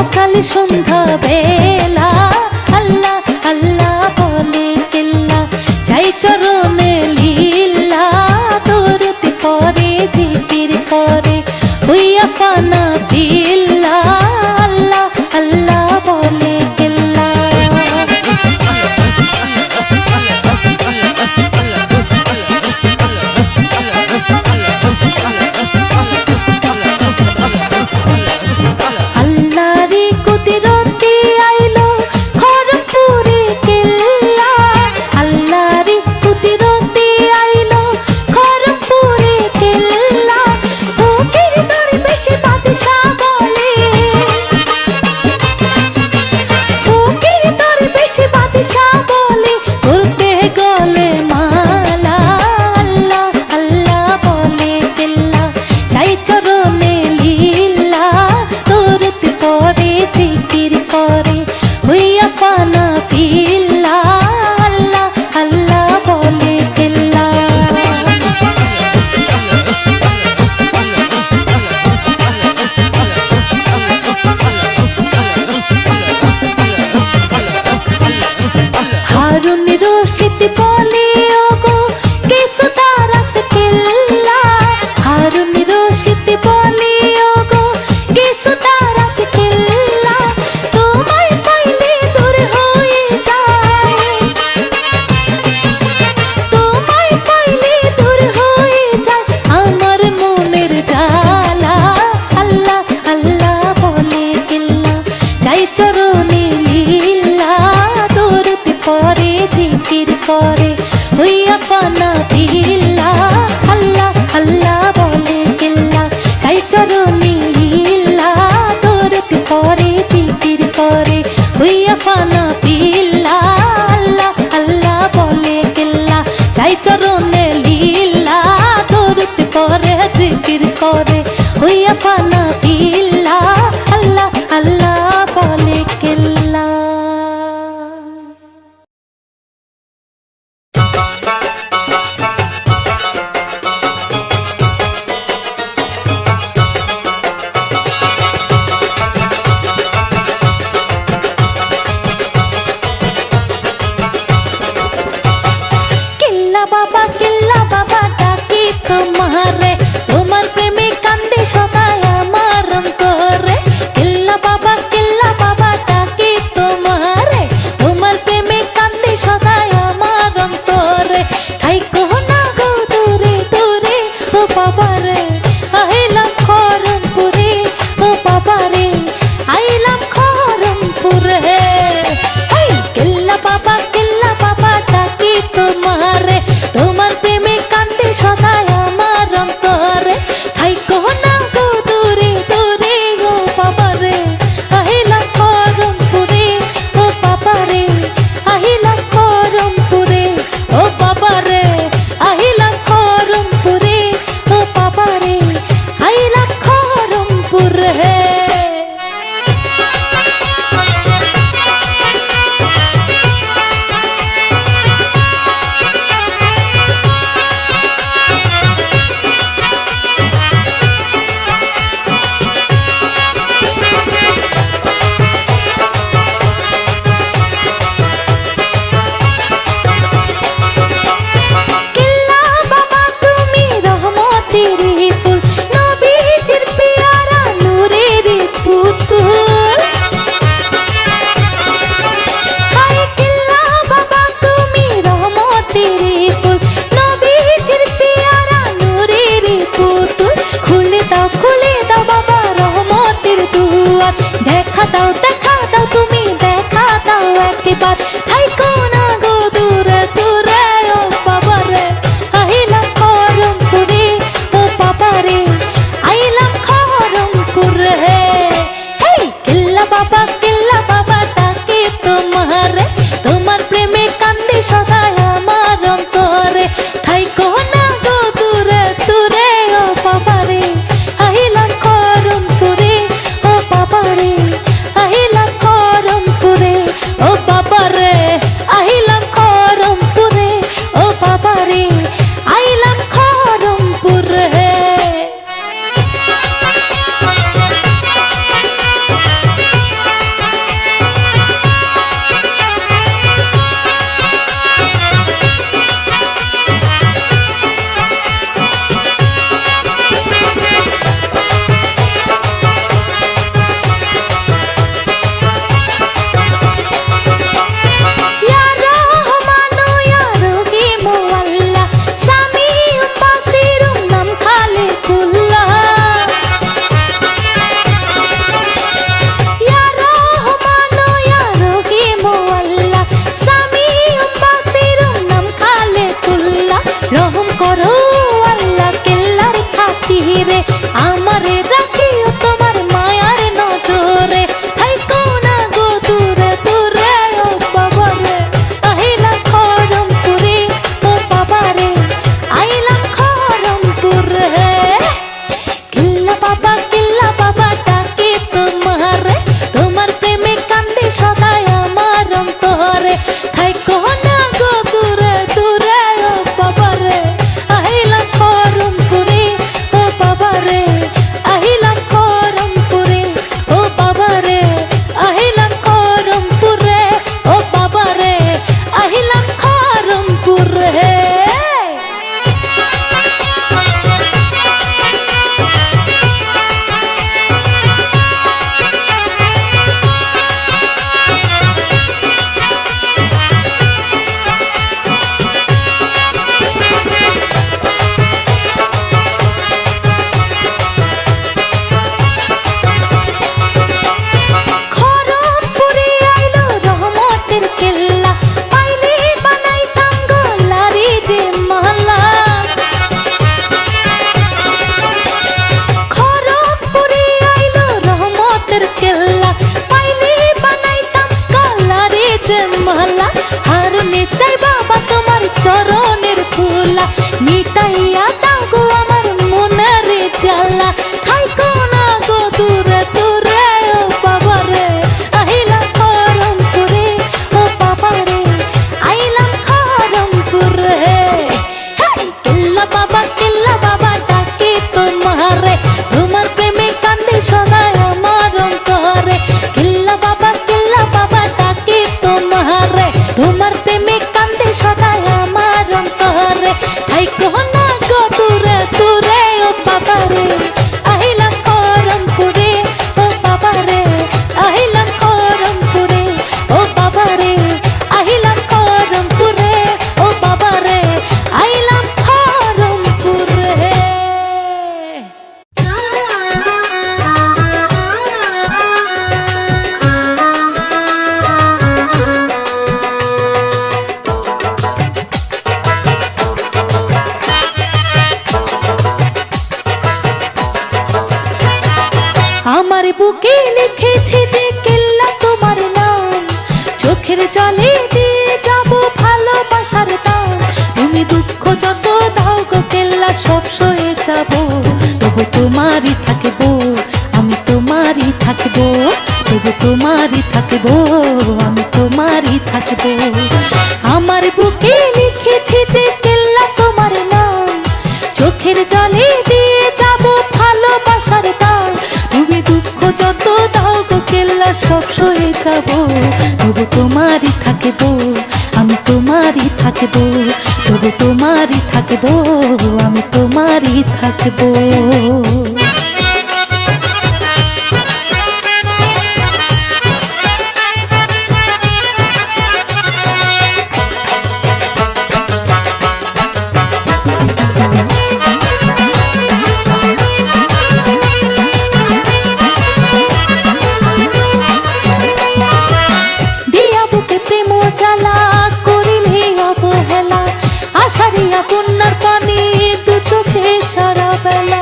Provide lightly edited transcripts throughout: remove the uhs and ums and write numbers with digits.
সকাল সন্ধ্যা বেলা আল্লাহ আল্লাহ বলে কেল্লা, চাই চরণে লীলা দরুদ পড়ে জিকির করে হইয়া ফানা বিল্লা আল্লাহ আল্লাহ বলে কেল্লা। আল্লাহরি কুদরতে আইলো খড়গপুরে কেল্লা, আল্লাহরি কুদরতে আইলো খড়গপুরে কেল্লা, ফকির দরবেশ বাদশা বলে, ফকির দরবেশ বাদশা বলে করতে গলে মালা আল্লাহ আল্লাহ বলে কেল্লা, চাই চরণে লীলা দরুদ পড়ে জিকির করে হইয়া পানা পিল্লা আল্লাহ আল্লাহ বলে কেল্লা। হারুন রশিদ বলে ওগো কিছু তারাস কেল্লা, হারুন রশিদ বলে ওগো কিছু তারাস কেল্লা, তোমায় পাইলে দূর হয়ে যায়, তোমায় পাইলে দূর হয়ে যায় আমার মনের জ্বালা আল্লাহ আল্লাহ বলে কেল্লা, চাই চরণে লীলা দরুদ পড়ে জিকির করে হইয়া পানা বিল্লা আল্লাহ আল্লাহ বলে কেল্লা, চাই চরণে লীলা দরুদ পড়ে জিকির করে হইয়া পানা বিল্লা আল্লাহ আল্লাহ বলে কেল্লা, চাই চরণে লীলা দরুদ পড়ে জিকির করে হইয়া পানা বিল্লা আল্লাহ আল্লাহ বলে কেল্লা। কেল্লা বাবা ডাকি তোমারে, তোমার প্রেমে কান্দে সদাই আমার আমারে রাখিও তোমার মায়ার নজরে থাইকো না গো দূরে দূরে ও বাবারে আহিলা খড়মপুরে ও বাবারে আইলা খড়মপুরে কিল্লা বাবা ডাকে তোমারে তোমার প্রেমে কান্দে সদাই আমার অন্তরে থাইকো না গো দূরে দূরে ও বাবারে আহিলা খড়মপুরে ও বাবারে আহিলা খড়মপুরে ও বাবারে আহিলা খড়মপুরে ও বাবারে আহিলা খড়মপুরে খড়মপুরে আইলো রহমতের কেল্লা পাইলে বানাইতাম গলারি যে মালা খড়মপুরে আইলো রহমতের কেল্লা পাইলে বানাইতাম গলারি যে মালা হারুনে চাই বাবা তোমার চরণের ফুলা মিটাইয়া দাও গো আমার মনের জ্বালা থাইকো না গো দূরে দূরে ও বাবারে আহিলা খড়মপুরে ও বাবারে আইলাম খড়মপুরে হেই কিল্লা বাবা ডাকে তোমারে তোমার প্রেমে কান্দে সদাই আমার অন্তরে কিল্লা বাবা ডাকে তোমারে তোমার প্রেমে কান্দে সদাই আমার অন্তরে থাইকো না গো দূরে দূরে ও বাবারে আহিলা খড়মপুরে ও বাবারে আহিলা খড়মপুরে ও বাবারে আহিলা খড়মপুরে ও বাবারে আইলাম খড়মপুরে আমার বুকে লিখেছি যে কেল্লা তোমার নাম চোখের জলে দিয়ে যাব ভালোবাসার দাম তুমি দুঃখ যত দাও গো কেল্লা সব সয়ে যাব তবু তোমারই থাকবো আমি তোমারই থাকবো তবু তোমারই থাকবো আমি তোমারই থাকবো আমার বুকে লিখেছি যে কেল্লা তোমার নাম চোখের জলে দিয়ে যাব ভালোবাসার দাম তুমি দুঃখ যত দাও গো কেল্লা সব সয়ে যাব তবু তোমারই থাকবো আমি তোমারই থাকবো তবু তোমারই থাকবো আমি তোমারই থাকবো দিয়া বুকে প্রেম জ্বালা করিলে অবহেলা আশারিয়া বন্যার পানি দু চোখে সারা বেলা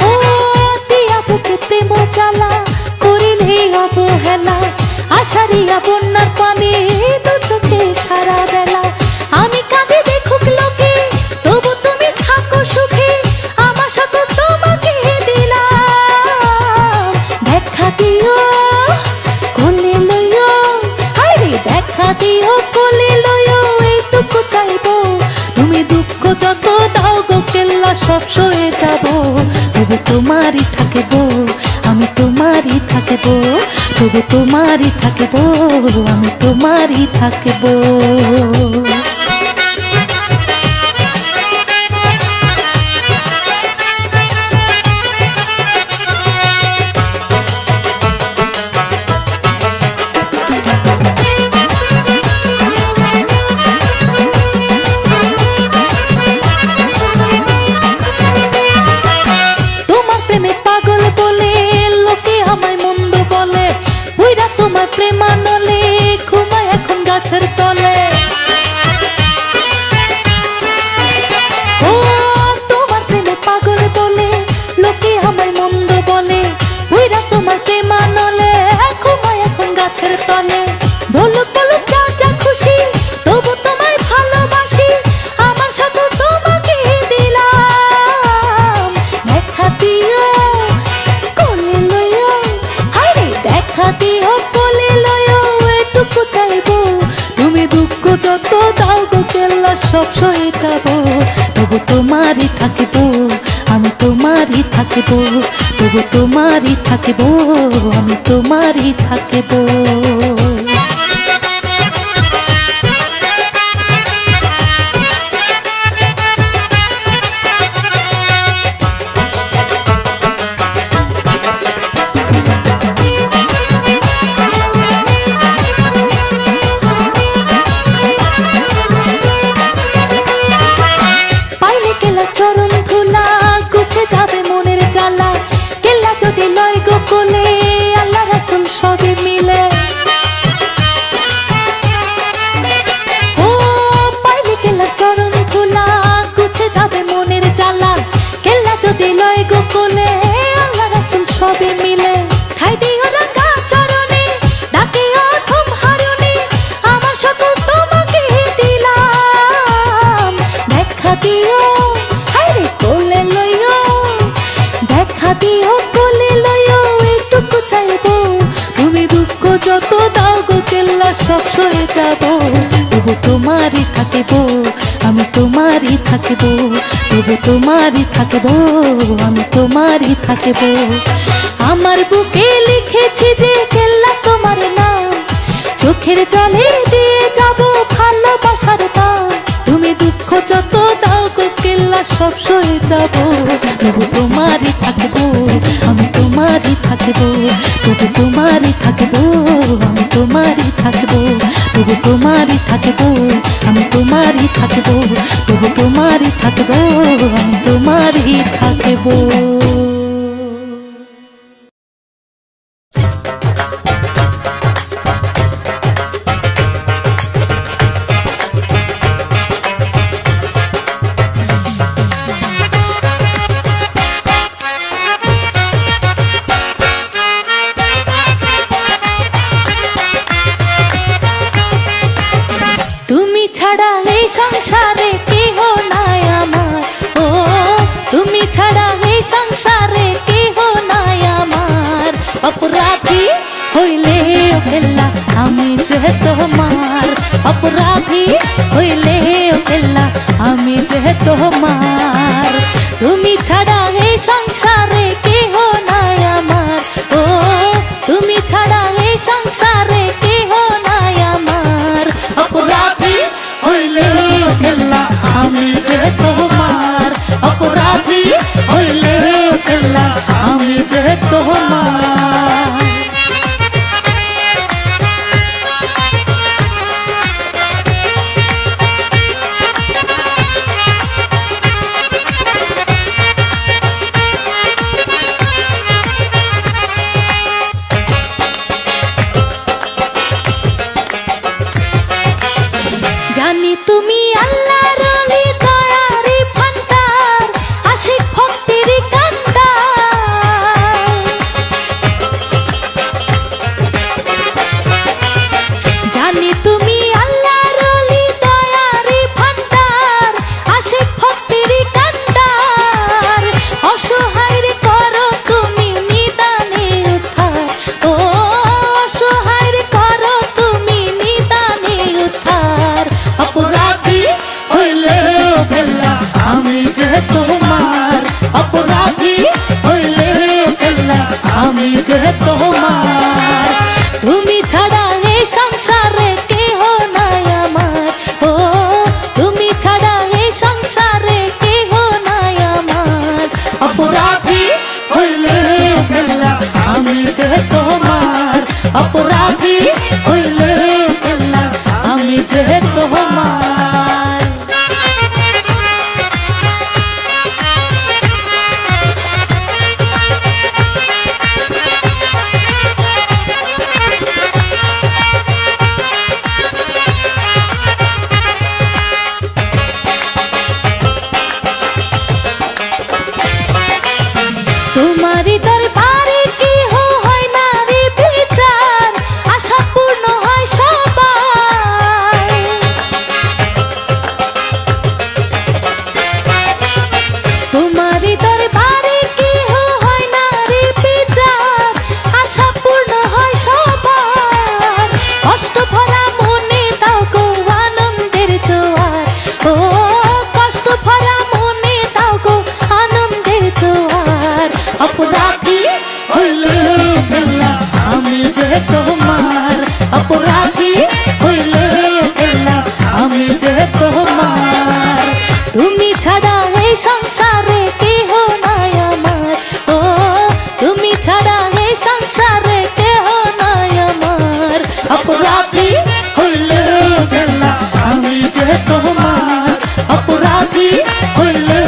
ও দিয়া বুকে প্রেম জ্বালা করিলে অবহেলা আশারিয়া বন্যার পানি দু চোখে সারা বেলা আমি কাঁদে দেখুক লোকে তবু তুমি থাকো সুখে আমার সাথে তোমাকে দিলাম দেখা দিও কোলে লইও হায়রে দেখা দিও কোলে লইও এইটুকু চাইবো তুমি দুঃখ যত দাও গো কেল্লা সব সয়ে যাব তবু তোমারই থাকবো আমি তোমারই থাকবো তবু তোমারই থাকবো আমি তোমারই থাকবো গাছের তলে ও সব সয়ে যাব, তবু তোমারই থাকিব, আমি তোমারই থাকিব, তবু তোমারই থাকিব, আমি তোমারই থাকিব। চরণ ধুলা গুছে যাবে মনের জ্বালা, কেল্লা যদি লয় গো কোলে আল্লাহ রাসূল সবে মিলে। ও পাইলে কেল্লা চরণ ধুলা গুছে যাবে মনের জ্বালা, কেল্লা যদি লয় গো কোলে আল্লাহ রাসূল সবে মিলে। খাই দিও রাঙা চরণে ডাকিও থুম হারুনি, আমার সকল তোমাকে দিলাম, দেখা দিও কোলে লইও, দেখা দিও কোলে লইও, এটুকু চাইব, তুমি দুঃখ যত দাও গো কেল্লা সব সয়ে যাব, তবু তোমারই থাকিব, আমি তোমারই থাকিব, তবু তোমারই থাকিব, আমি তোমারই থাকিব। আমার বুকে লিখেছি যে কেল্লা তোমার নাম, চোখের জলে দিয়ে যাব ভালোবাসার দাম, তুমি দুঃখ যত দাও গো কেল্লা সব সয়ে যাব, তবু তোমারই থাকিব, আমি তোমারই থাকিব, তবু তোমারই থাকিব, আমি তোমারই থাকিব, তবু তোমারই থাকিব, আমি তোমারই থাকিব, তবু তোমারই থাকিব, আমি তোমারই থাকিব। তুমি ছাড়া এই সংসারে কেহ নাই আমার, ও তুমি ছাড়া এই সংসারে কেহ নাই আমার, অপরাধী হইলে কেল্লা আমি যে তোমার, অপরাধী হইলে কেল্লা আমি যে তোমার, তুমি ছাড়া এই সংসারে কেহ নাই আমার, ও তুমি ছাড়া এই সংসারে কেহ নাই আমার, অপরাধী হইলে কেল্লা আমি যে তোমার, অপরাধী হইলে কেল্লা আমি যে তোমার। তোমার অপরাধী হইলে গেলাম আমি যে তোমার। তুমি ছাড়া এই সংসারে কেহ নাই আমার, ও তুমি ছাড়া এই সংসারে কেহ নাই আমার। অপরাধী হইলে গেলাম আমি যে তোমার, অপরাধী হইলে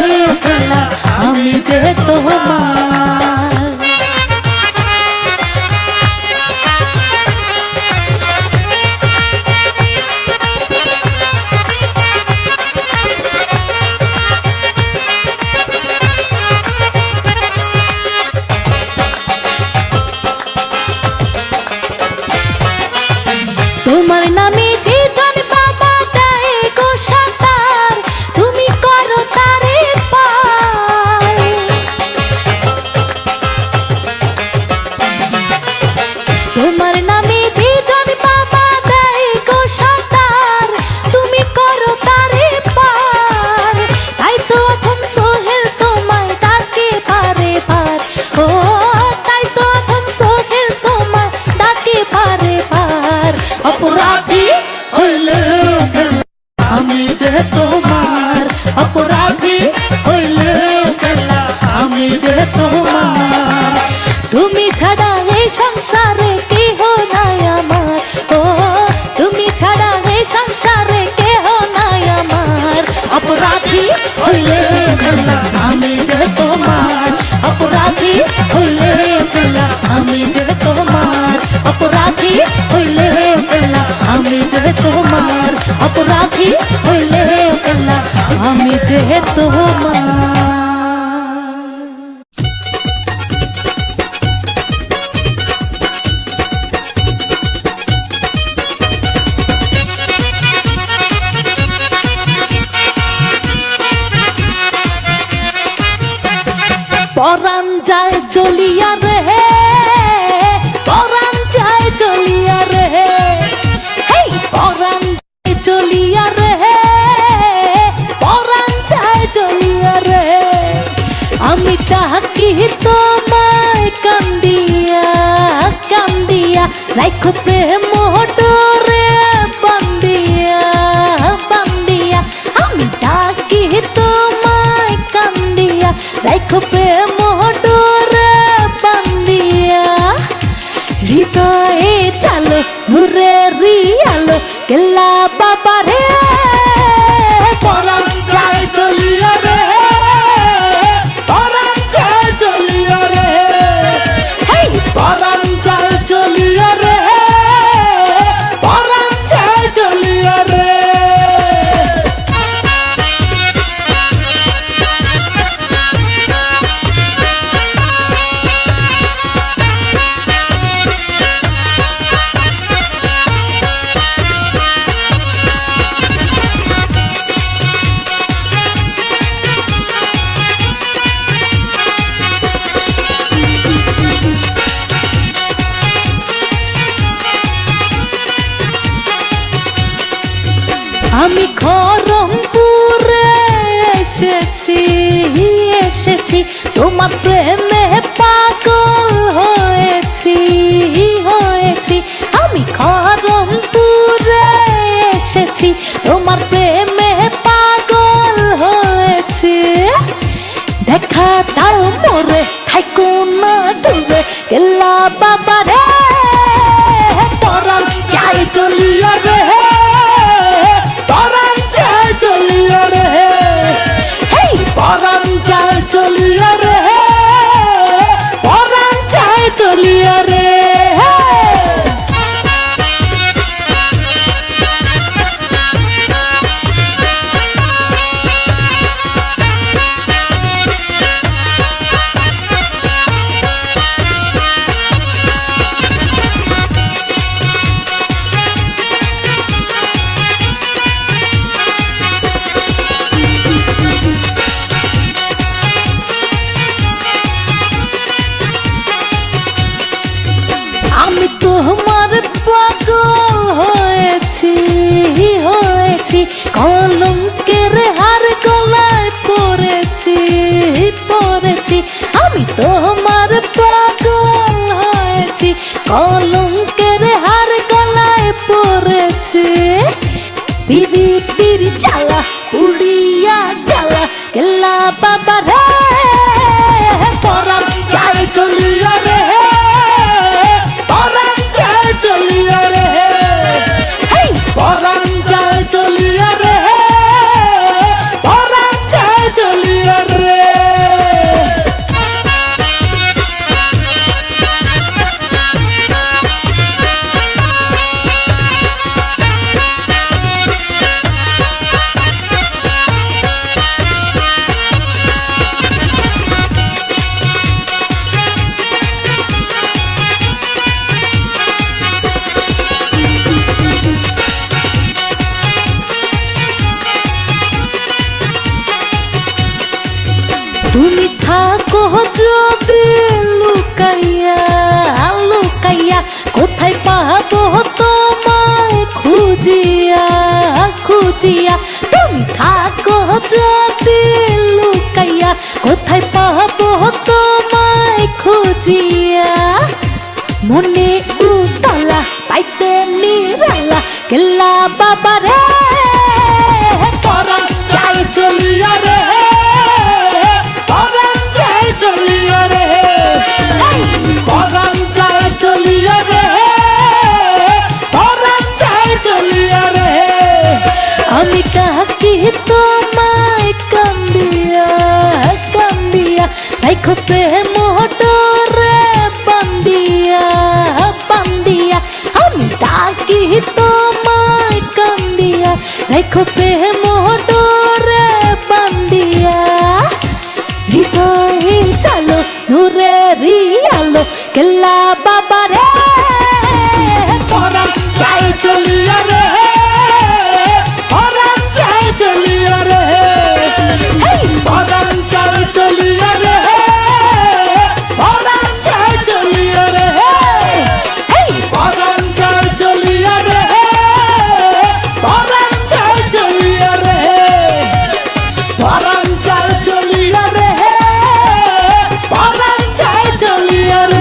গেলাম আমি যে তোমার। তোমার নামে যে জন বাবা দেয় গো সাঁতার, তুমি করো তারে পার। তোমার নামে যে জন বাবা দেয় গো সাঁতার, তুমি করো তারে পার। তাই তো এখন সোহেল তোমায় ডাকে পারে পার, ও তাই তো এখন সোহেল তোমায় ডাকে পারে পার। অপরাধী হইলে আমি যে তোমার, অপরাধী হইলে আমি যে তোমার। তুমি ছাড়া এই সংসারে কেহ নাই আমার, ও তুমি ছাড়া এই সংসারে কেহ নাই আমার। অপরাধী হইলে আমি যে তোমার, অপরাধী হইলে আমি যে তোমার, অপরাধী হইলে আমি যে তোমার, অপরাধী হইলে আমি যে তোমার। পরাণ যায় জ্বলিয়া রে, পরাণ যায় জ্বলিয়া রে, এই পরাণ যায় জ্বলিয়া রে, পরাণ যায় জ্বলিয়া রে। আমি ডাকি তোমায় কান্দিয়া কান্দিয়া, রাখো প্রেম ডোরে বান্দিয়া বান্দিয়া। আমি ডাকি তোমায় কান্দিয়া, রাখো প্রেম ডোরে বান্দিয়া। হৃদয়ে চালো নূরে রিয়ালো কেল্লা বাবা রে। পরাণ যায় জ্বলিয়া রে, পরাণ যায় জ্বলিয়া রে, হেই পরাণ যায় জ্বলিয়া রে, পরাণ যায় জ্বলিয়া রে। আমি খড়মপুরে এসেছি এসেছি, তোমার প্রেমে পাগল হয়েছি হয়েছি। আমি খড়মপুরে এসেছি, তোমার প্রেমে পাগল হয়েছি। দেখা দাও মোরে থাইকো না দূরে কেল্লা বাবা রে। পরাণ যায় জ্বলিয়া রে, পরাণ যায় জ্বলিয়া রে, হেই পরাণ যায় জ্বলিয়া রে, পরাণ যায় জ্বলিয়া রে। আমি তোমার পাগল হয়েছি হয়েছি, কলঙ্কের হার গলায় পড়েছি পড়েছি। আমি তোমার পাগল হয়েছি, কলঙ্ক তুমি থাকো যদি লুকাইয়া লুকাইয়া, কোথায় পাবো তোমায় খুঁজিয়া খুঁজিয়া। তুমি থাকো যদি লুকাইয়া, কোথায় পাবো তোমায় খুঁজিয়া। মনে উতলা পাইতে নিরালা কেল্লা বাবা রে, পরাণ চাই চলিয়া রে, পরাণ চাই চলিয়া রে, পরাণ চাই চলিয়া রে, পরাণ চাই চলিয়া রে। আমি কাকি তোমায় কান্দিয়া কান্দিয়া, রাইখো প্রেম ডোরে বান্দিয়া বান্দিয়া। আমি ডাকি তোমায় কান্দিয়া, রাইখো প্রেম ডোরে বান্দিয়া। হৃদয়ে চলো নূরেরি আলো কেল্লা বাবা রে, পরাণ চাই চলিয়া রে, পরাণ চাই চলিয়া রে, পরাণ চাই চলিয়া রে, পরাণ চাই চলিয়া রে, পরাণ চাই চলিয়া রে, পরাণ চাই চলিয়া রে, পরাণ চাই চলিয়া রে, পরাণ চাই চলিয়া রে।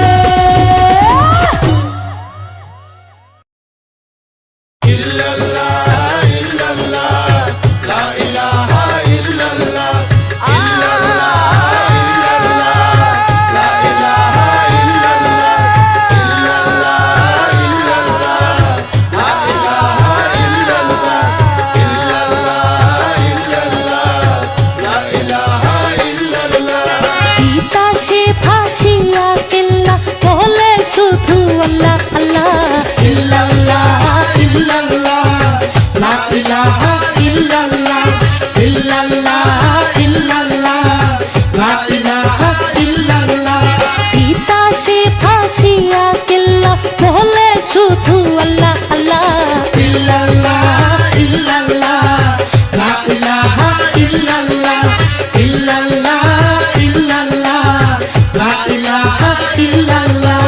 তিতাসে ভাসিয়া কেল্লা বলে শুধু আল্লাহ আল্লাহ, ইল্লাল্লাহ ইল্লাল্লাহ, লা ইলাহা ইল্লাল্লাহ, ইল্লাল্লাহ ইল্লাল্লাহ, লা ইলাহা ইল্লাল্লাহ। তিতাসে ভাসিয়া কেল্লা বলে শুধু আল্লাহ আল্লাহ, ইল্লাল্লাহ ইল্লাল্লাহ, লা ইলাহা ইল্লাল্লাহ, ইল্লাল্লাহ ইল্লাল্লাহ, লা ইলাহা ইল্লাল্লাহ।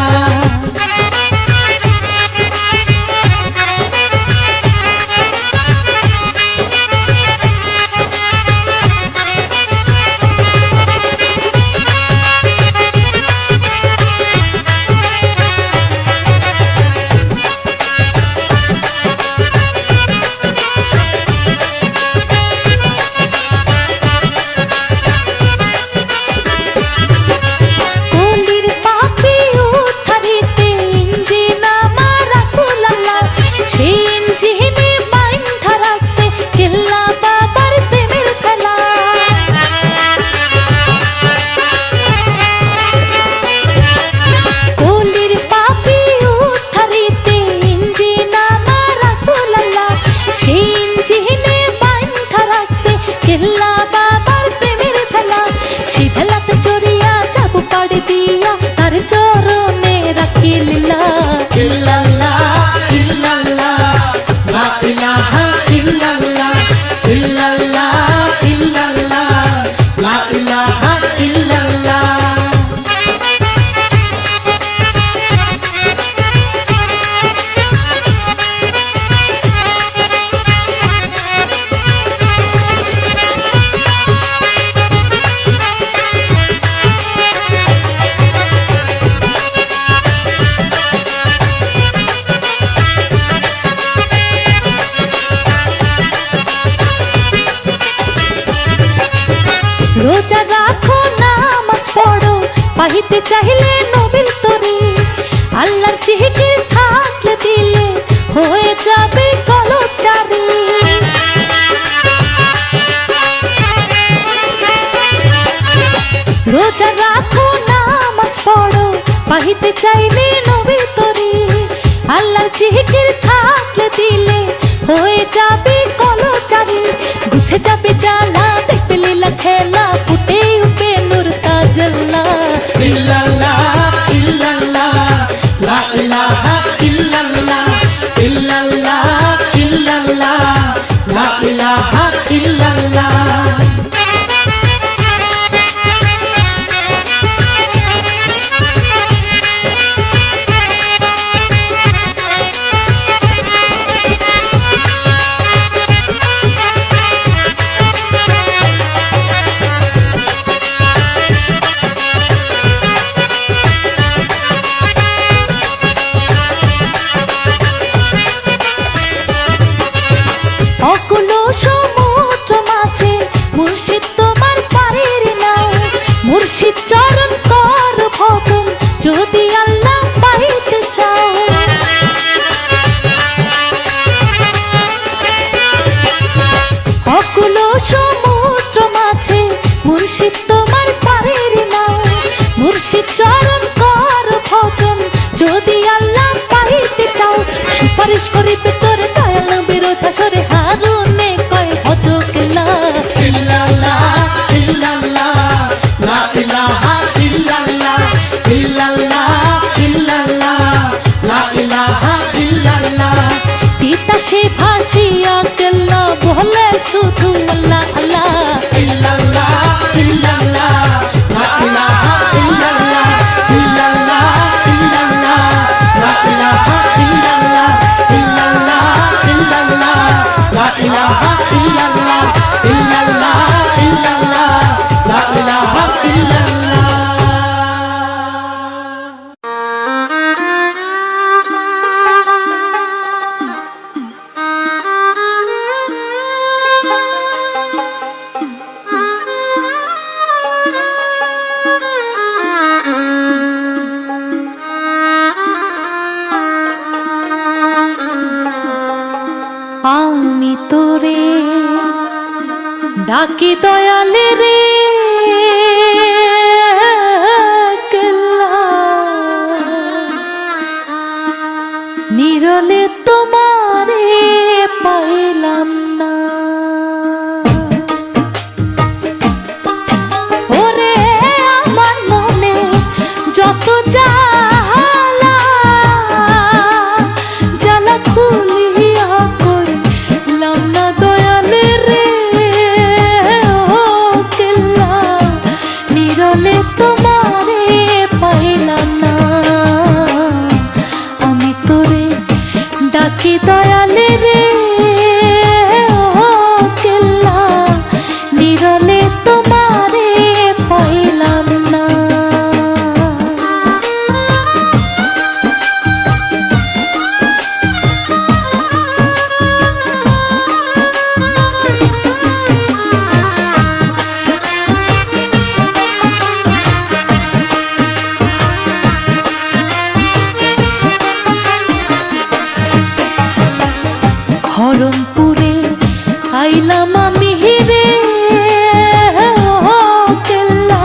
কলির পাপি উঠারিতে ইঞ্জিন আমার রাসূলুল্লাহ, সেই ইঞ্জিনে বাইন্ধা রাখছে কেল্লা বাবার প্রেমের খেলা। কলির পাপি উঠারিতে ইঞ্জিন আমার রাসূলুল্লাহ, সেই ইঞ্জিনে বাইন্ধা রাখছে কেল্লা বাবার প্রেমের খেলা। সেই ভেলাতে চড়িয়া যাবো পাড়ে দিয়া, তার চরণে রাখি লীলা। ইল্লাল্লাহ ইল্লাল্লাহ, লা ইলাহা ইল্লাল্লাহ, ইল্লাল্লাহ ইল্লাল্লাহ, লা ইলাহা ইল্লাল্লাহ। রোজা রাখো নামাজ পড়ো, পাইতে চাইলে নবীর তরি, আল্লাহর জিকির থাকলে দিলে হয়ে যাবে কলচারি। রোজা রাখো নামাজ পড়ো, পাইতে চাইলে নবীর তরি, আল্লাহর জিকির থাকলে দিলে হয়ে যাবে কলচারি। গুছে যাবে জ্বালা, দেখবে লীলা খেলা, ফুটে উঠবে নূর তাজাল্লা। ইল্লাল্লাহ ইল্লাল্লাহ, লা ইলাহা ইল্লাল্লাহ, ইল্লাল্লাহ ইল্লাল্লাহ, লা ইলাহা ইল্লাল্লাহ। মুর্শিদ চরণ কর ভজন যদি আল্লাহ পাইতে চাও। অকুল সমুদ্র মাঝে মুর্শিদ তোমার পারের নাও। মুর্শিদ চরণ কর ভজন যদি আল্লাহ পাইতে চাও। সুপারিশ করিবে তোর দয়াল নবীর ঝাসরে হারুনে কয় ভজকেলা ইল্লাল্লাহ ইল্লাল্লাহ লা ইলাহা ইল্লাল্লাহ ইল্লাল্লাহ ইল্লাল্লাহ লা ইলাহা ইল্লাল্লাহ। তিতাসে ভাসিয়া গেল বলে শুধু আল্লাহ আল্লাহ ইল্লাল্লাহ ইল্লাল্লাহ লা ইলাহা ইল্লাল্লাহ ইল্লাল্লাহ ইল্লাল্লাহ লা ইলাহা ইল্লাল্লাহ ইল্লাল্লাহ ইল্লাল্লাহ লা ইলাহা ইল্লাল্লাহ ইল্লাল্লাহ ইল্লাল্লাহ লা ইলাহা ইল্লাল্লাহ। আমি তোরে ডাকি দয়ালে রে কেল্লা নিরলে তোমারে পাইলাম না। ওরে আমার মনে যত জ্বালা জ্বালা খুলিয়া কইলাম না দয়ালে রে ও কেল্লা নিরলে তোমারে পাইলাম না। আমি তোরে ডাকি দয়ালে রে ও কেল্লা নিরলে তোমারে পাইলাম না। হরমপুরে আইলাম আমি রে ও কেল্লা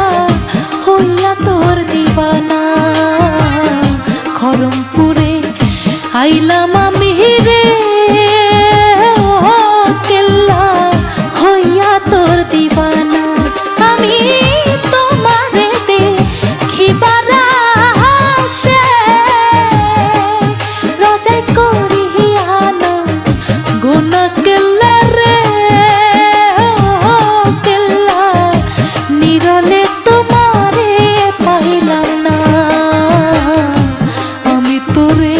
হইয়া তোর দিবানা। হরমপুরে আইলাম আমি রে ও কেল্লা হইয়া তোর দিবানা। আমি তোমারে দেখিবার আশে রোজাই করিয়া না গুনা কেল্লা রে ও কেল্লা নিরলে তোমারে পাইলাম না। আমি তোরে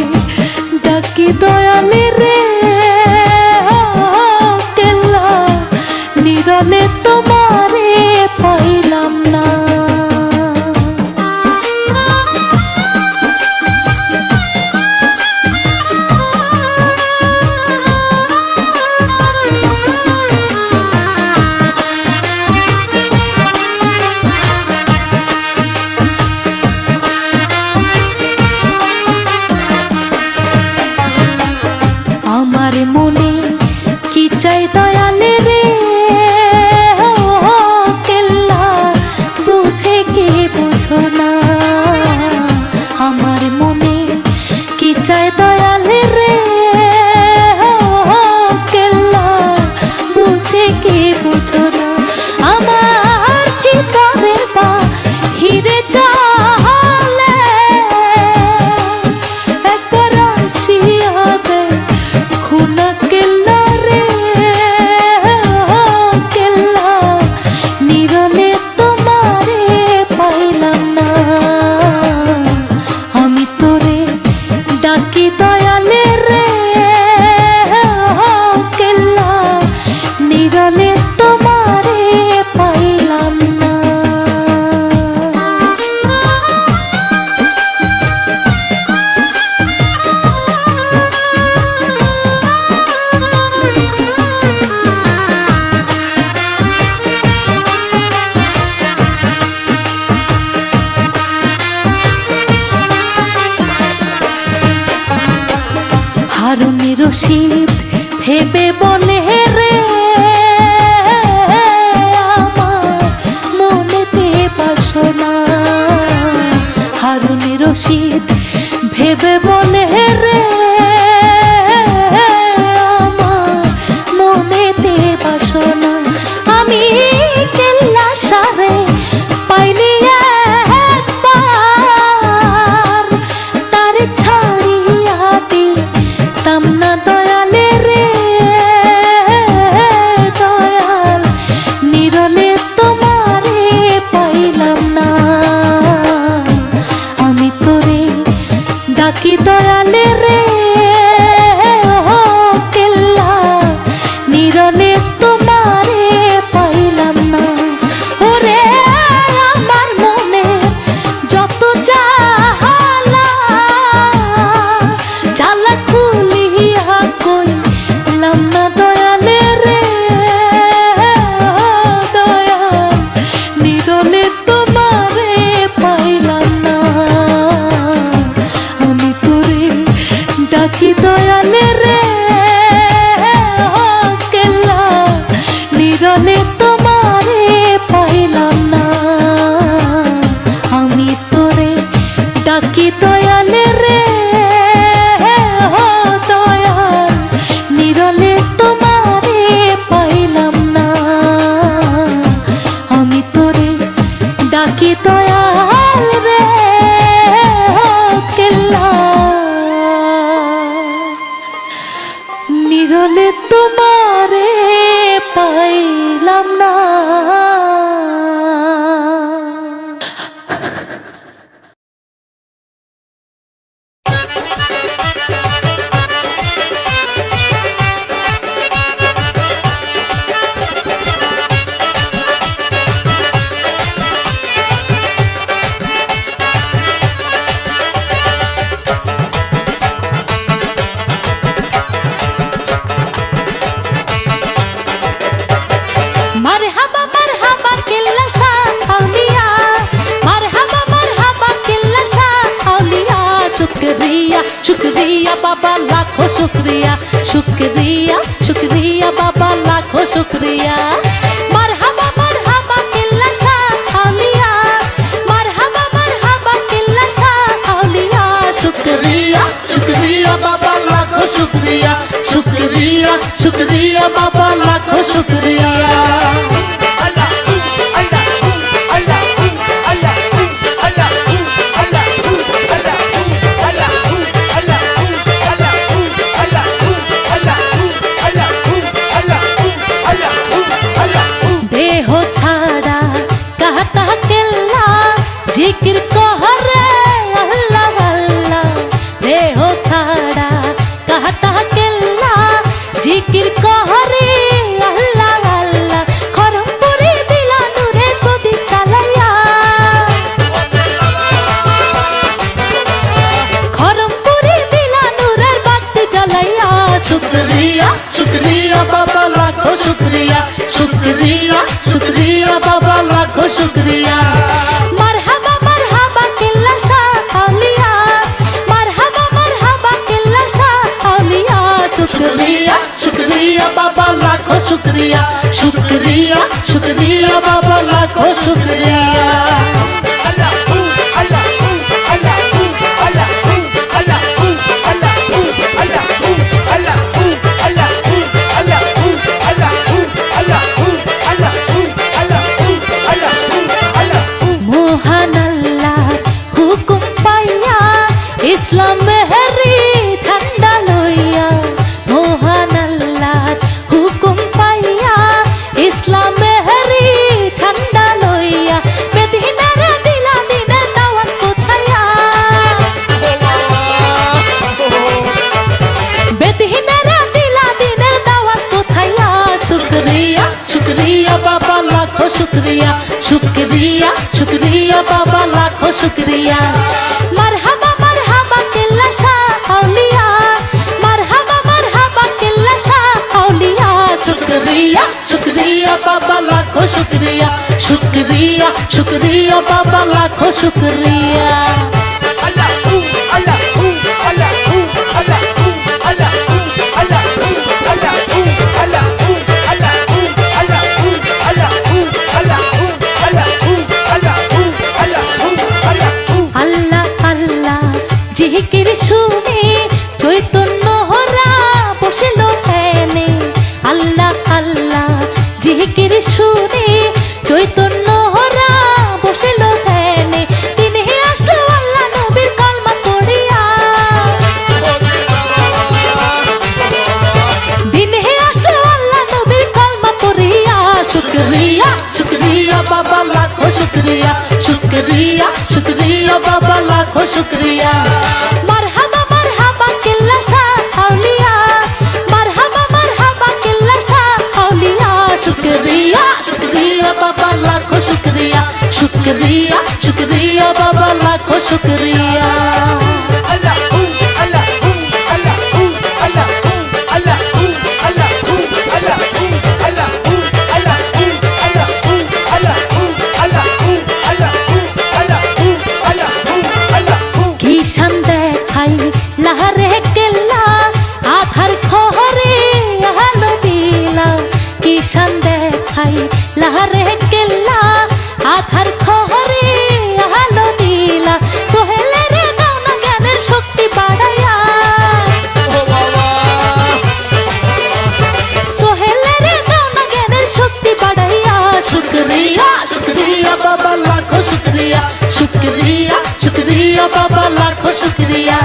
ডাকি দয়ালে রে ও কেল্লা নিরলে তোমারে পাইলাম না। আমার মনে কি চাই দয়ালে রে ও কেল্লা বুঝে কে বুঝো না। আমার মনে কি চাই দয়ালে রে ও কেল্লা বুঝে কে বুঝো না। আমার ভিতরে বা হিরে চলে একবার আসিয়া দে খুনা কেল্লা রে ও কেল্লা নিরলে তোমারে পাইলাম না। রশিদ ভেবে বলে রে আমার মনেতে বাসনা, হারুন রশিদ ভেবে বলে রে আমার মনেতে বাসনা। আমি কেল্লা সারে পাইনি একবার, তার ছাড়িয়া দিতাম না দয়ালে রে দয়াল, নিরলে তোমারে পাইলাম না। আমি তোরে ডাকি দয়ালে রে ও কেল্লা, নিরলে তোমারে পাইলাম না। ওরে আমার মনে যত জ্বালা, জ্বালা খুলিয়া কইলাম না দয়ালে রে দয়াল, নিরলে তোমারে পাইলাম না। আমি তোরে ডাকি দয়ালে রে ও কেল্লা, নিরলে তোমারে পাইলাম না। আমি তোরে ডাকি দয়ালে রে ও দয়াল, নিরলে তোমারে পাইলাম না। আমি তোরে ডাকি দয়াল রে ও কেল্লা, নিরলে তোমারে পাইলাম না। মারহাবা মারহাবা কেল্লা শাহ আউলিয়া, মারহাবা মারহাবা কেল্লা শাহ আউলিয়া। শুকরিয়া শুকরিয়া বাবা লাখো শুকরিয়া, শুকরিয়া শুকরিয়া বাবা লাখো শুকরিয়া। মারহাবা মারহাবা কেল্লা শাহ আউলিয়া, মারহাবা মারহাবা কেল্লা শাহ আউলিয়া। शुक्रिया शुक्रिया बाबा लाखों शुक्रिया, शुक्रिया शुक्रिया बाबा लाखों शुक्रिया। দেহ ছাড়া কাহতা কেল্লা জিকির কহরে আল্লাহ আল্লাহ, দেহ ছাড়া কাহতা কেল্লা জিকির কহরে আল্লাহ আল্লাহ। খরমপুরে দিলা নূরে গদি চালাইয়া, খরমপুরে দিলা নূরের বাতি জ্বালাইয়া। शुक्रिया शुक्रिया बाबा लाखों शुक्रिया, शुक्रिया शुक्रिया बाबा लाखों शुक्रिया। মারহাবা মারহাবা কেল্লা শাহ আউলিয়া, মারহাবা মারহাবা কেল্লা শাহ আউলিয়া। शुक्रिया शुक्रिया बाबा लाखों शुक्रिया, शुक्रिया शुक्रिया बाबा लाखों शुक्रिया। মোহান আল্লাহর হুকুম পাইয়া ইসলাম মেহরি ঠান্ডা লইয়া, মোহান আল্লাহর হুকুম পাইয়া ইসলাম মেহরি ঠান্ডা লইয়া। বেদিনারা দিলা দিনের দাওয়াত কোছাইয়া, বেদিনারা দিলা দিনের দাওয়াত কোছাইয়া। शुक्रिया शुक्रिया बाबा लाखों शुक्रिया, शुक्रिया शुक्रिया बाबा लाखों शुक्रिया। মারহাবা মারহাবা কেল্লা শাহ আউলিয়া, মারহাবা মারহাবা কেল্লা শাহ আউলিয়া। शुक्रिया शुक्रिया बाबा लाखों शुक्रिया, शुक्रिया शुक्रिया बाबा लाखों शुक्रिया। Allah, Allah, Allah, Allah, Allah, Allah, Allah, Allah, জিকির শুনে চৈতন্য হরা বসিল ধ্যানে। আল্লাহ আল্লাহ জিকির শুনে চৈতন্য হরা বসিল ধ্যানে। দিনে আসলো আল্লাহ নবীর কালমা পড়িয়া, দিনে আসলো আল্লাহ নবীর কালমা পড়িয়া। শুকরিয়া শুকরিয়া বাবা লাখো শুকরিয়া, শুকরিয়া শুকরিয়া বাবা লাখো শুকরিয়া। মারহাবা মারহাবা কেল্লা শাহ আউলিয়া, মারহাবা মারহাবা কেল্লা শাহ আউলিয়া। শুকরিয়া শুকরিয়া বাবা লাখো শুকরিয়া, শুকরিয়া শুকরিয়া বাবা লাখো শুকরিয়া। কি শান দেখাই লাহারে কেল্লা আধার খহরে আলো দিলা। কি শান দেখাই লাহারে কেল্লা আধার খহরে আলো দিলা। সোহেলের গাওনা জ্ঞানের শক্তি বাড়াইয়া, সোহেলের গাওনা জ্ঞানের শক্তি বাড়াইয়া। শুকরিয়া শুকরিয়া বাবা লাখো শুকরিয়া, শুকরিয়া শুকরিয়া বাবা লাখো শুকরিয়া।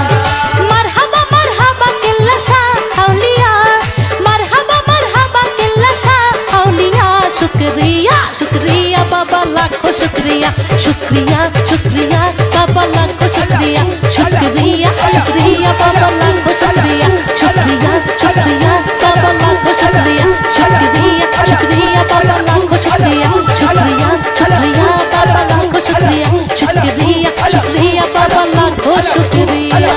মারহাবা মারহাবা কেল্লা শাহ আউলিয়া, মারহাবা মারহাবা কেল্লা শাহ আউলিয়া। শুকরিয়া শুকরিয়া বাবা লাখো শুকরিয়া, শুকরিয়া শুকরিয়া বাবা লাখো শুকরিয়া, শুকরিয়া শুকরিয়া বাবা লাখো শুকরিয়া, শুকরিয়া শুকরিয়া বাবা লাখো শুকরিয়া, শুকরিয়া শুকরিয়া বাবা লাখো শুকরিয়া, শুকরিয়া শুকরিয়া বাবা লাখো শুকরিয়া, শুকরিয়া শুকরিয়া বাবা লাখো শুকরিয়া।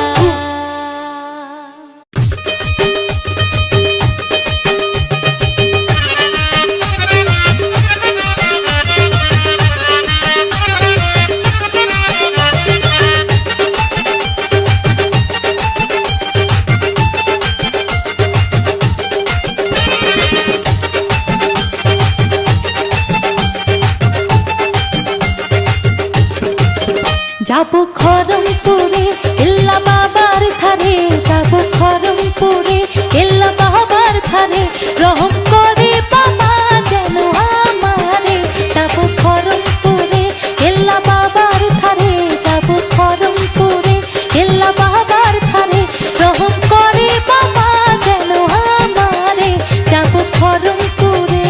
যাবো খরমপুরে এল্লা বাবার ধারে, যাবো খরমপুরে এল্লা বাবার ধারে। রহম করে বাবা যেন আমারে, যাবো খরমপুরে এল্লা বাবার ধারে, যাবো খরমপুরে এল্লা বাবার ধারে। রহম করে বাবা যেন আমারে, যাবো খরমপুরে।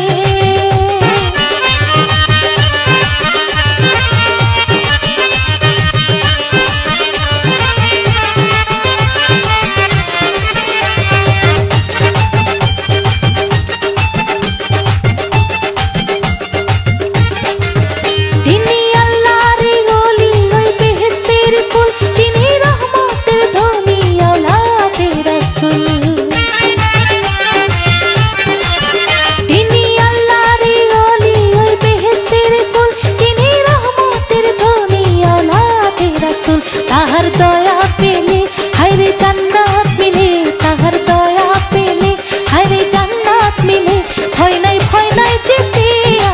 তিনি আল্লাহর ওলি, ওই বেহেশতের ফুল, তিনি রহমতের ধনী আওলাদে রাসূল। তিনি আল্লাহর ওলি, ওই বেহেশতের ফুল, তিনি রহমতের ধনী আওলাদে রাসূল। তাহার দয়া পেলে হায়রে জান্নাত মিলে, তাহার দয়া পেলে হায়রে জান্নাত মিলে। ভয় নাই যেতে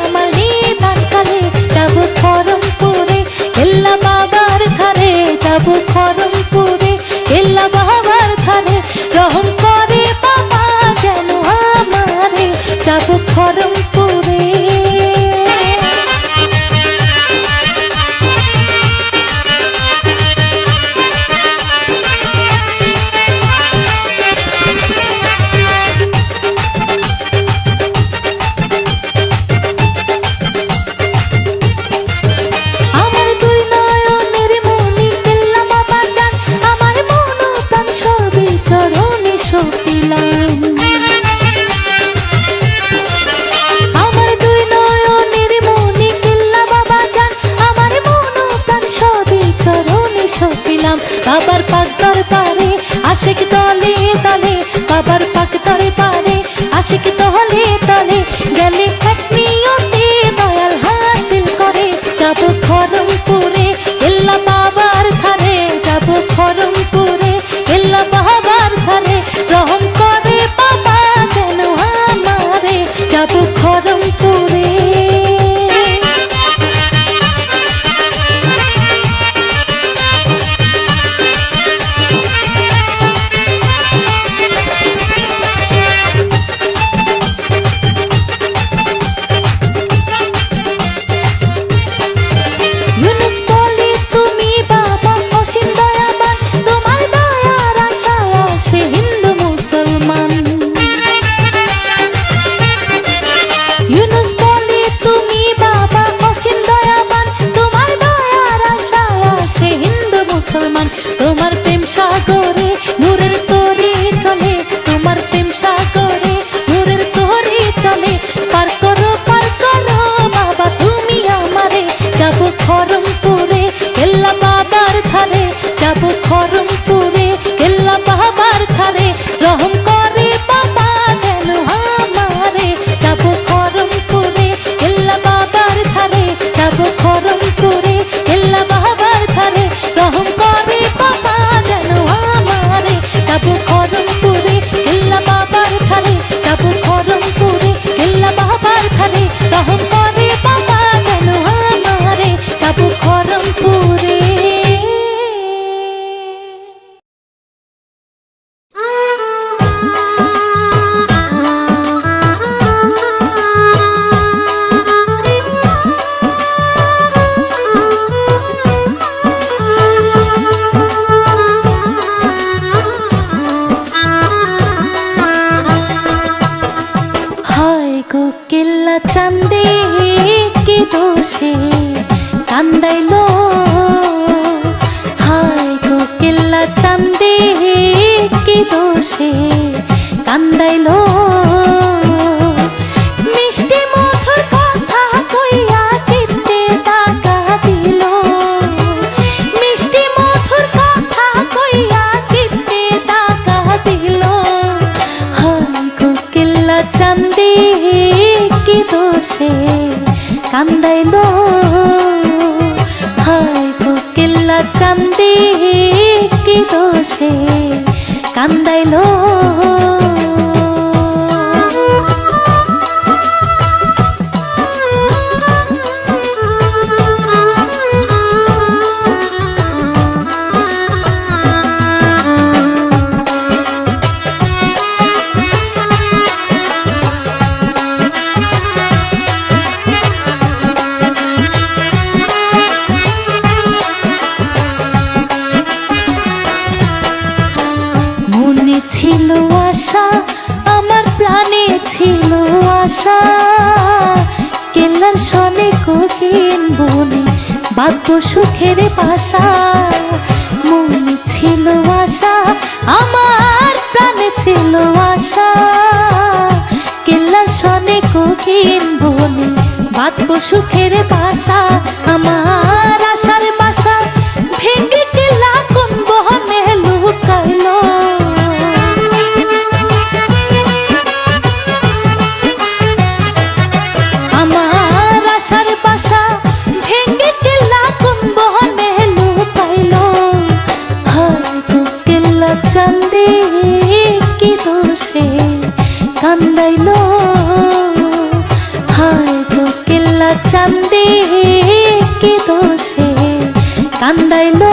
আমার নিদান কালে, যাবো খরমপুরে এল্লা বাবার ধারে, যাবো খরমপুরে এল্লা বাবার ধারে। রহম করে বাবা যেন আমারে, যাবো খরমপুরে। আমার দুই নয়নের মনি কেল্লা বাবা যান, আমার মন প্রাণ সবই চরণে সপিলাম। আমার দুই নয়নের মনি কেল্লা বাবা যান, আমার মন প্রাণ সবই চরণে সপিলাম। বাবার পাক দরবারে আশিক দলে দলে, বাবার পাক দরবারে আশিক দলে দলে। গেলে এক নিয়তে দয়াল হাসিল করে, যাবো খরমপুরে এল্লা বাবার ধারে, যাবো খরমপুরে এল্লা বাবার ধারে। রহম করে বাবা যেন আমারে, যাবো খরমপুরে। চান্দে কি দোষে কান্দাইলো মিষ্টি মধুর কথা কইয়া চিত্তে দাগা দিল মিষ্টি মধুর কথা কইয়া চিত্তে দাগা দিল হায় কোকিলা চান্দে কি দোষে কান্দাইলো হায় কোকিলা চান্দে কি দোষে কান্দাইলো মনে ছিল আশা আমার প্রাণে ছিল আশা কেল্লার সনে কোকিল বনে বাদ্য সুখের বাসা মনে ছিল আশা আমার প্রাণে ছিল আশা কেল্লার সনে কোকিল বনে বাদ্য সুখের বাসা আমার আশার বাসা ভেঙে কেল্লা কোন বহনে লুকাইলো আমার আশার বাসা ভেঙে কেল্লা কোন বহনে লুকাইলো হায় কোকিলা চান্দে কি দোষে কান্দাইলো হায় কোকিলা চান্দে কি দোষে কান্দাইলো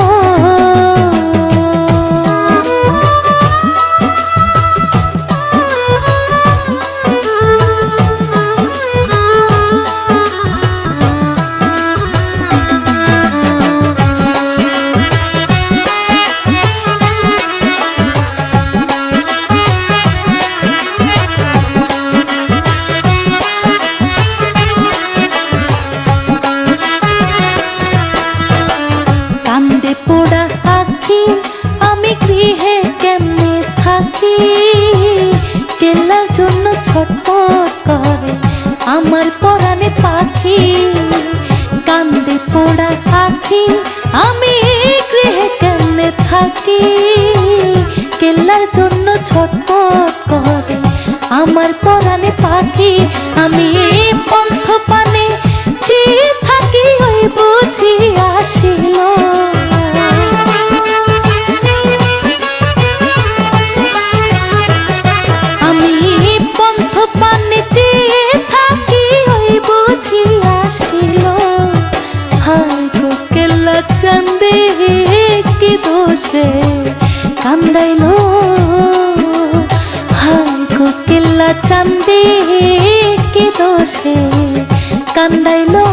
কান্দে পোড়া আঁখি আমি গৃহে কেমনে থাকি কেল্লার জন্য ছটফট করে আমার পরাণে পাখি কান্দে পোড়া আঁখি আমি গৃহে কেমনে থাকি কেল্লার জন্য ছটফট করে আমার পরাণে পাখি আমি পন্থ পানে চেয়ে থাকি ওই বুঝি আসিল আমি পন্থ পানে চেয়ে থাকি ওই বুঝি আসিল হায় কোকিলা চান্দে কি দোষে কান্দাইলো হায় কোকিলা চান্দে কি দোষে কান্দাইলো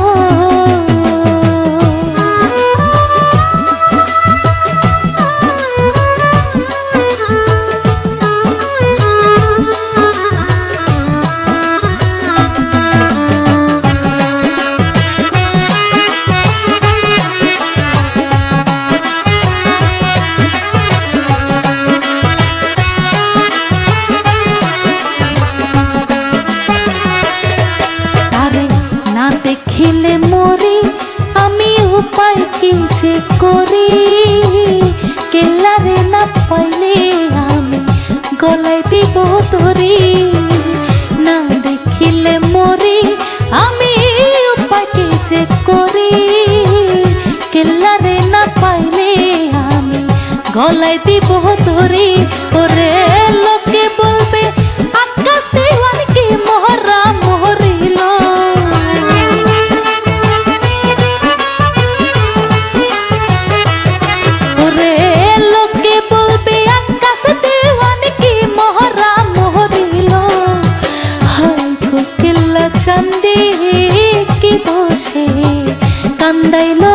দেখিলে মরি আমি উপায় কি যে করি কেল্লারে না পাইলে আমি গলায় দিব তরি না দেখিলে মরি আমি উপায় কি যে করি কেল্লারে না পাইলে আমি গলায় দিব তরি ওরে লোকে বলবে আকাশ দেওয়ান কি মোহরা মোহরিল চান্দে কি দোষে কান্দাইলো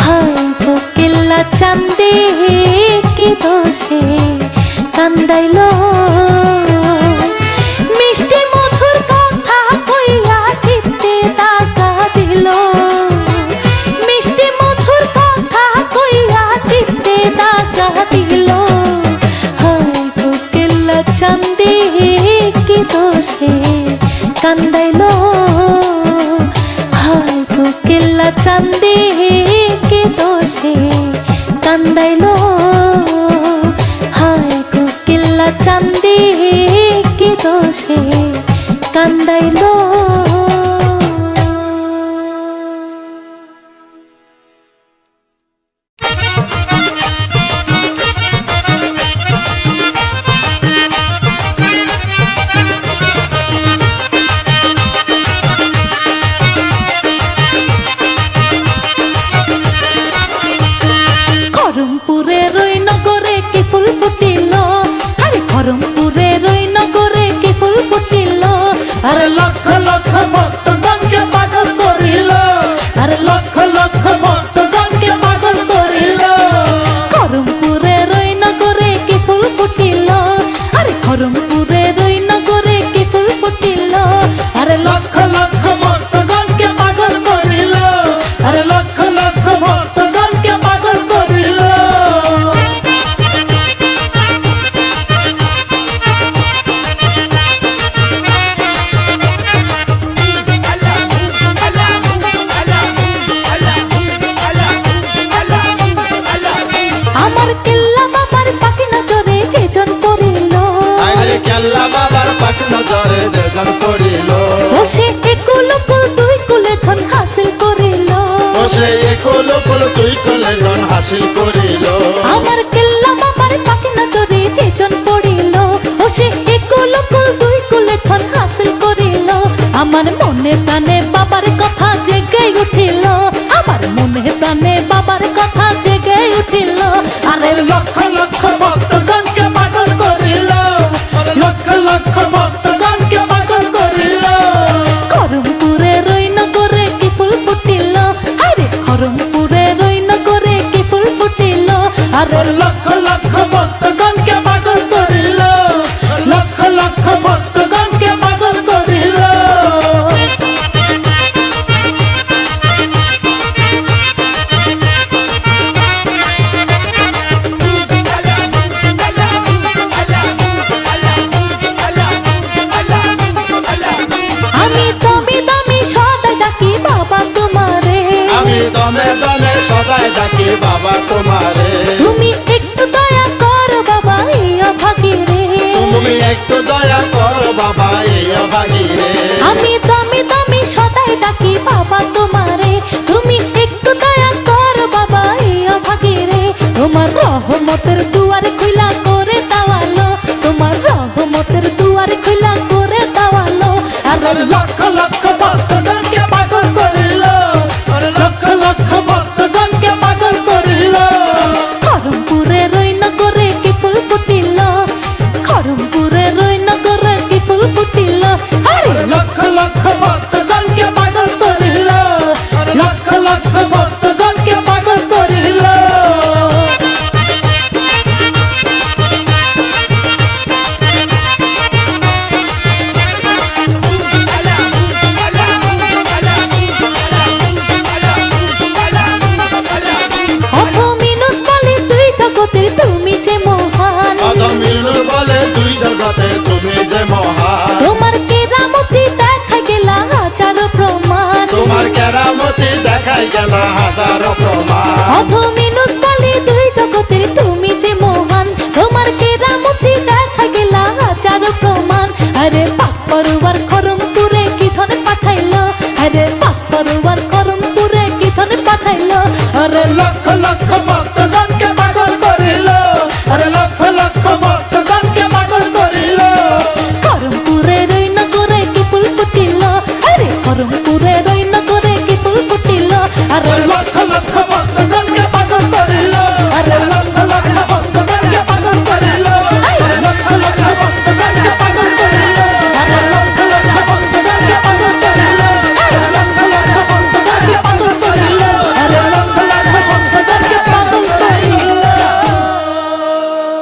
হায় কোকিলা চান্দে কি দোষে চান্দে কে দোষে কান্দাইলো, হায় কোকিলা চান্দে কে দোষে কান্দাইলো। খরমপুরের ওই নগরে কি ফুল ফুটিল, আরে খরমপুরের ওই নগরে কি ফুল ফুটিল, আরে লক্ষ লক্ষ ভক্তগণকে পাগল করিল, আরে লক্ষ লক্ষ ভক্তগণকে পাগল করিল। খরমপুরের ওই নগরে কি ফুল ফুটিল, আরে খরমপুরের ওই নগরে কি ফুল ফুটিল, আরে লক্ষ লক্ষ ভক্তগণকে পাগল করিল, আরে লক্ষ লক্ষ ভক্তগণকে পাগল করিল। আমার কেল্লা বাবার পাখি নজরে যেজন পড়িল, আরে কেল্লা বাবার পাখি নজরে যেজন পড়িল, বসে একুল কুল দুই কুলে ধন হাসিল করিল, বসে একুল কুল দুই কুলে ধন হাসিল করিল। আমার কেল্লা বাবার পাখি নজরে যেজন পড়িল, বসে একুল কুল দুই কুলে ধন হাসিল করিল। আমার মনে প্রাণে বাবার কথা জেগে উঠিল, আমার মনে প্রাণে বাবার কথা জেগে উঠিল। আরে লক্ষ লক্ষ ভক্তগণকে পাগল করিল, লক্ষ লক্ষ ভক্তগণকে পাগল করিল। খরমপুরের ওই নগরে কি ফুল ফুটিল, আরে খরমপুরের ওই নগরে কি ফুল ফুটিল, আরে লক্ষ লক্ষ ভক্তগণকে পাগল করিল, লক্ষ লক্ষ ভক্তগণকে পাগল করিল। আমি তুমি দামি সদা ডাকি বাবা তোমারে, আমি দমে দমে সদাই ডাকি বাবা তোমারে, তুমি একটু দয়া কর বাবা ইয়া ভাগিরে। তুমি একটু দয়া করো বাবা এই অভাগীরে। আমি তুমি দামি সদাই ডাকি বাবা তোমারে, তুমি একটু দয়া কর বাবা ইয়া ভাগিরে। তোমার রহমতের দুয়ার খুলা করে দাওয়ালো, তোমার রহমতের দুয়ার খুলা করে দাওয়ালো। আরে লক্ষ লক্ষ ভক্তগণকে পাগল করিল, আরে লক্ষ লক্ষ ভক্তগণকে পাগল করিল। খরমপুরের ওই নগরে কি ফুল ফুটিল, খরমপুরের ওই নগরে কি ফুল ফুটিল, আরে লক্ষ লক্ষ ভক্তগণকে পাগল করিল, লক্ষ লক্ষ ভক্তগণকে পাগল করিল। অথমিনুস বলে তুই জগতের তুমি যে মহান, অদমিনুর বলে দুই জগতে তুমি যে মহান, তোমার কেরামতি দেখা গেলা হাজারো প্রমাণ। তোমার কেরামতি দেখাই গেল হাজারো প্রমাণ। অথমিনুস বলে দুই জগতের তুমি যে মহান, তোমার কেরামতি দেখা গেলা হাজারো প্রমাণ। আরে পাক পরওয়ার খরমপুরে কি ধনে পাঠাইলো, আরে পাক পরওয়ার খরমপুরে কি ধনে পাঠাইলো। আরে লক্ষ লক্ষ